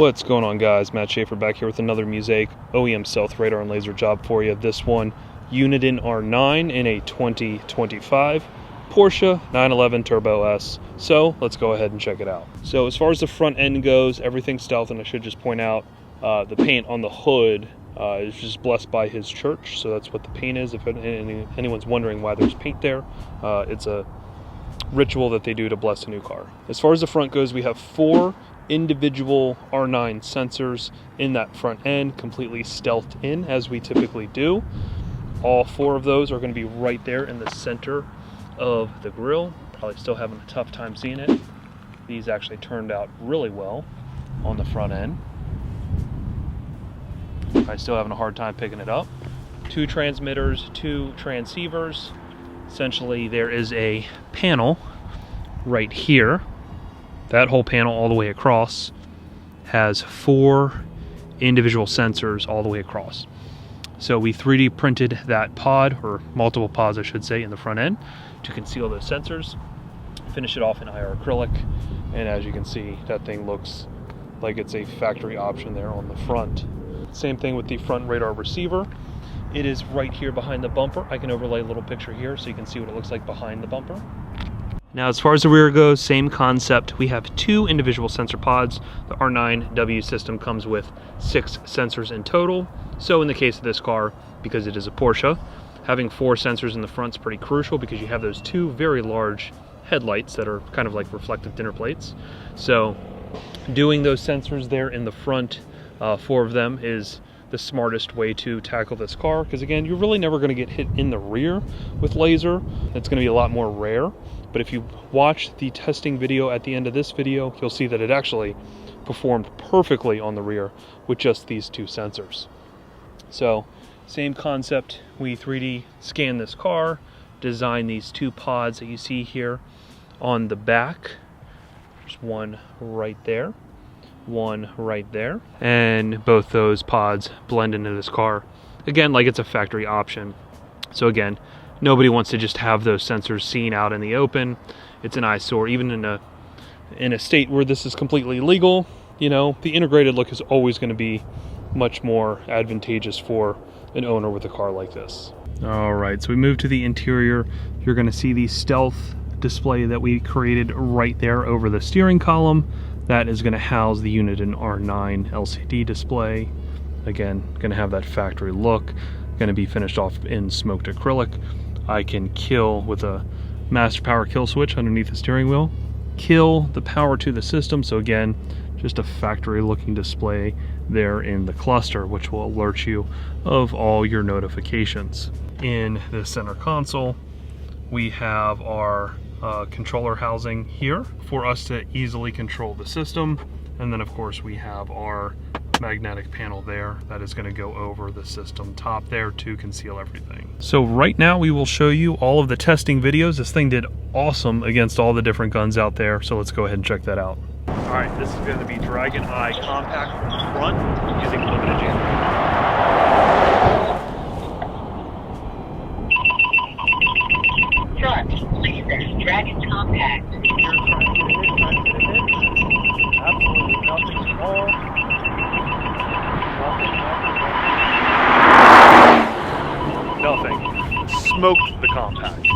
What's going on, guys? Matt Schaeffer back here with another Musaic OEM stealth radar and laser job for you. This one, Uniden R9 in a 2025 Porsche 911 Turbo S. So let's go ahead and check it out. So as far as the front end goes, everything's stealth, and I should just point out the paint on the hood is just blessed by his church. So that's what the paint is. If anyone's wondering why there's paint there, it's a ritual that they do to bless a new car. As far as the front goes, we have 4 individual R9 sensors in that front end, completely stealthed in as we typically do. All 4 of those are going to be right there in the center of the grille. Probably still having a tough time seeing it. These actually turned out really well on the front end. I'm still having a hard time picking it up. 2 transmitters, 2 transceivers. Essentially, there is a panel right here. That whole panel all the way across has 4 individual sensors all the way across. So we 3D printed that pod, or multiple pods I should say, in the front end to conceal those sensors. Finish it off in IR acrylic, and as you can see, that thing looks like it's a factory option there on the front. Same thing with the front radar receiver. It is right here behind the bumper. I can overlay a little picture here so you can see what it looks like behind the bumper. Now, as far as the rear goes, same concept. We have 2 individual sensor pods. The R9W system comes with 6 sensors in total. So in the case of this car, because it is a Porsche, having 4 sensors in the front is pretty crucial because you have those 2 very large headlights that are kind of like reflective dinner plates. So doing those sensors there in the front, 4 of them, is the smartest way to tackle this car, because again, you're really never going to get hit in the rear with laser. It's going to be a lot more rare. But if you watch the testing video at the end of this video, you'll see that it actually performed perfectly on the rear with just these 2 sensors. So same concept, we 3D scan this car, design these 2 pods that you see here on the back. There's one right there, one right there, and both those pods blend into this car, again, like it's a factory option. So again, nobody wants to just have those sensors seen out in the open. It's an eyesore, even in a state where this is completely legal. You know, the integrated look is always going to be much more advantageous for an owner with a car like this. All right, so we move to the interior. You're going to see the stealth display that we created right there over the steering column. That is going to house the Uniden R9 LCD display. Again, going to have that factory look. Going to be finished off in smoked acrylic. I can kill with a master power kill switch underneath the steering wheel. Kill the power to the system. So again, just a factory looking display there in the cluster, which will alert you of all your notifications. In the center console, we have our controller housing here for us to easily control the system. And then of course we have our magnetic panel there that is going to go over the system top there to conceal everything. So right now we will show you all of the testing videos. This thing did awesome against all the different guns out there, so let's go ahead and check that out. All right, this is going to be Dragon Eye Compact from the front using limited jamming. Front, laser, Dragon Compact. You're trying to get a hit. Absolutely nothing at all. Nothing. Smoked the compact.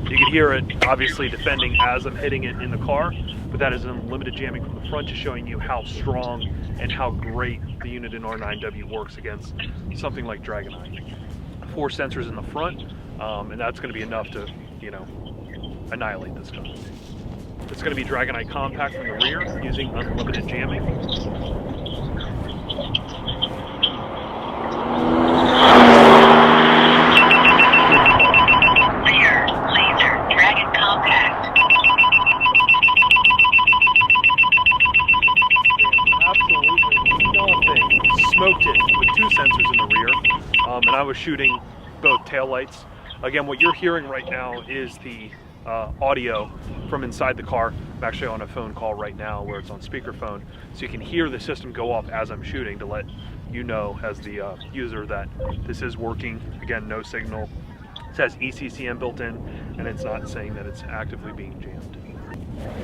You can hear it obviously defending as I'm hitting it in the car, but that is unlimited jamming from the front, just showing you how strong and how great the Uniden R9W works against something like Dragon Eye. 4 sensors in the front, and that's going to be enough to, you know, annihilate this gun. It's going to be Dragon Eye Compact from the rear using unlimited jamming. Smoked it with 2 sensors in the rear, and I was shooting both taillights. Again, what you're hearing right now is the audio from inside the car. I'm actually on a phone call right now where it's on speakerphone, so you can hear the system go off as I'm shooting to let you know as the user that this is working. Again, no signal. It says ECCM built in, and it's not saying that it's actively being jammed.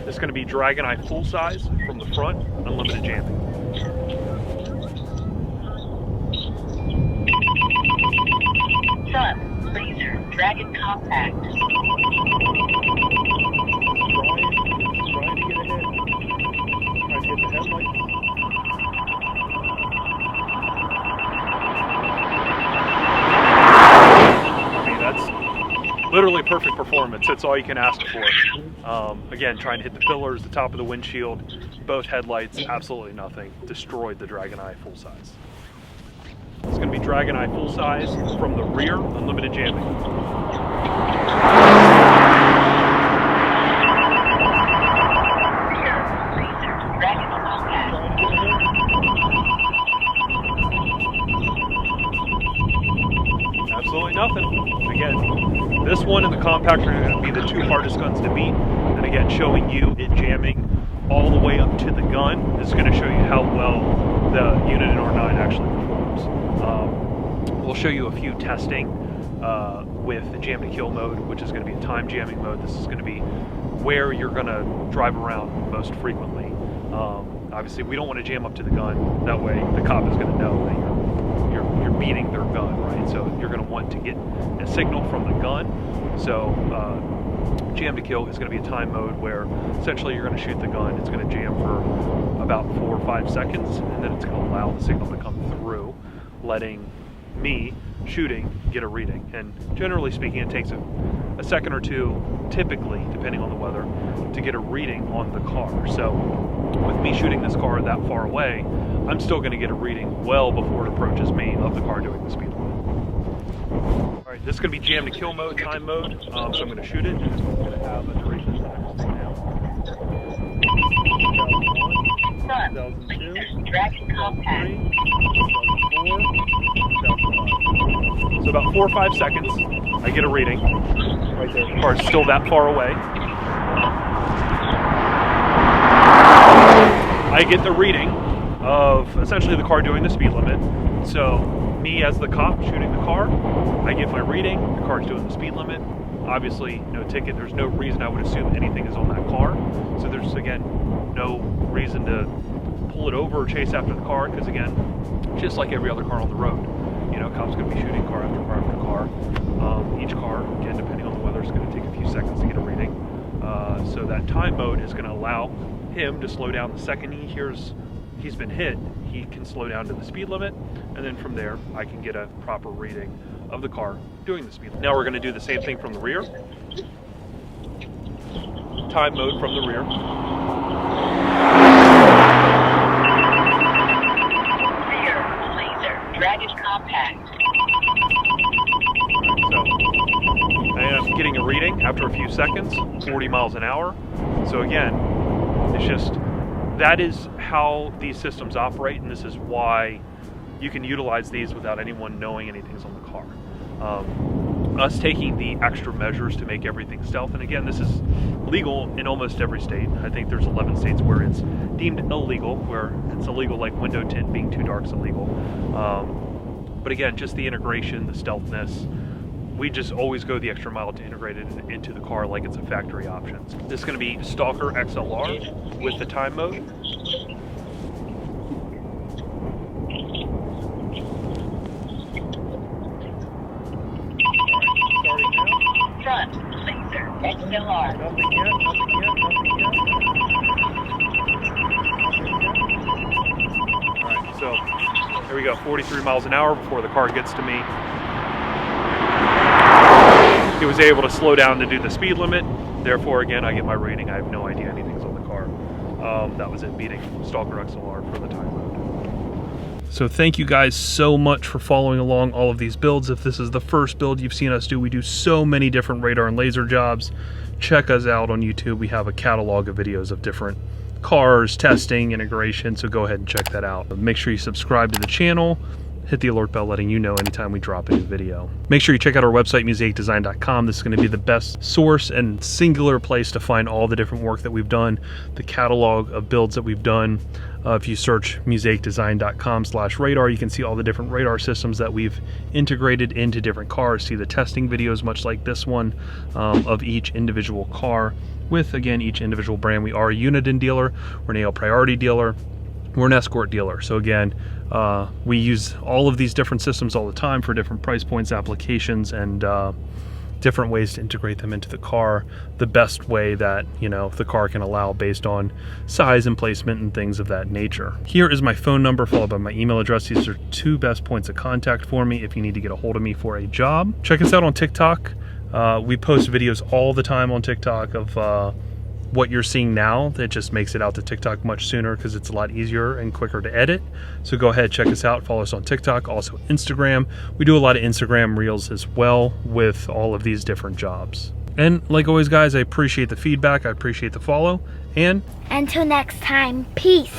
This is going to be Dragon Eye full size from the front, unlimited jamming. Sun, Laser, Dragon Compact. Trying to get ahead. Trying to hit the headlight. Literally perfect performance. That's all you can ask for. Again, trying to hit the pillars, the top of the windshield, both headlights, absolutely nothing. Destroyed the Dragon Eye full size. It's going to be Dragon Eye full size from the rear, unlimited jamming. Absolutely nothing. Again, this one and the compact are going to be the two hardest guns to beat. And again, showing you it jamming all the way up to the gun is going to show you how well the Uniden R9 actually performs. We'll show you a few testing with the jam to kill mode, which is going to be a time jamming mode. This is going to be where you're going to drive around most frequently. Obviously, we don't want to jam up to the gun. That way, the cop is going to know that you're beating their gun, right? So you're going to want to get a signal from the gun. So jam to kill is going to be a time mode where essentially you're going to shoot the gun. It's going to jam for about 4 or 5 seconds, and then it's going to allow the signal to come through, letting me shooting get a reading. And generally speaking, it takes a second or two, typically, depending on the weather, to get a reading on the car. So with me shooting this car that far away, I'm still going to get a reading well before it approaches me of the car doing the speed limit. All right, this is going to be jam to kill mode, time mode. So I'm going to shoot it. I'm going to have a duration of now. 2001, 2002, Dragon Compact. 2004, 2005. So about 4 or 5 seconds, I get a reading. Right there, the car's still that far away. I get the reading of essentially the car doing the speed limit. So me as the cop shooting the car, I get my reading, the car's doing the speed limit. Obviously, no ticket. There's no reason I would assume anything is on that car. So there's, again, no reason to pull it over or chase after the car, because again, just like every other car on the road, you know, cops going to be shooting car after car after car. Each car, again, depending on the weather, is going to take a few seconds to get a reading. So that time mode is going to allow him to slow down. The second he hears he's been hit, he can slow down to the speed limit, and then from there I can get a proper reading of the car doing the speed limit. Now we're going to do the same thing from the rear. Time mode from the rear. Rear, Laser, Dragon Compact. So I am getting a reading after a few seconds, 40 miles an hour. So again, it's just, that is how these systems operate, and this is why you can utilize these without anyone knowing anything's on the car. Us taking the extra measures to make everything stealth, and again, this is legal in almost every state. I think there's 11 states where it's deemed illegal, where it's illegal, like window tint being too dark is illegal. But again, just the integration, the stealthness, we just always go the extra mile to integrate it into the car like it's a factory option. This is going to be Stalker XLR with the time mode. Starting now. Front, Laser, XLR. Nothing yet, nothing yet, nothing yet. Alright, so there we go, 43 miles an hour before the car gets to me. He was able to slow down to do the speed limit. Therefore, again, I get my rating. I have no idea anything's on the car. That was it, beating Stalker XLR for the time mode. So thank you guys so much for following along all of these builds. If this is the first build you've seen us do, we do so many different radar and laser jobs. Check us out on YouTube. We have a catalog of videos of different cars, testing, integration, so go ahead and check that out. Make sure you subscribe to the channel. Hit the alert bell letting you know anytime we drop a new video. Make sure you check out our website, musaicdesign.com. This is going to be the best source and singular place to find all the different work that we've done, the catalog of builds that we've done. If you search musaicdesign.com/radar, you can see all the different radar systems that we've integrated into different cars. See the testing videos, much like this one, of each individual car with, again, each individual brand. We are a Uniden dealer. We're an AL Priority dealer. we're an escort dealer. So again, we use all of these different systems all the time for different price points, applications, and different ways to integrate them into the car the best way that, you know, the car can allow based on size and placement and things of that nature. Here is my phone number followed by my email address. These are 2 best points of contact for me if you need to get a hold of me for a job. Check us out on TikTok. We post videos all the time on TikTok of what you're seeing now. That just makes it out to TikTok much sooner because it's a lot easier and quicker to edit. So go ahead, check us out, follow us on TikTok, also Instagram. We do a lot of Instagram reels as well with all of these different jobs. And like always, guys, I appreciate the feedback, I appreciate the follow, and until next time, peace.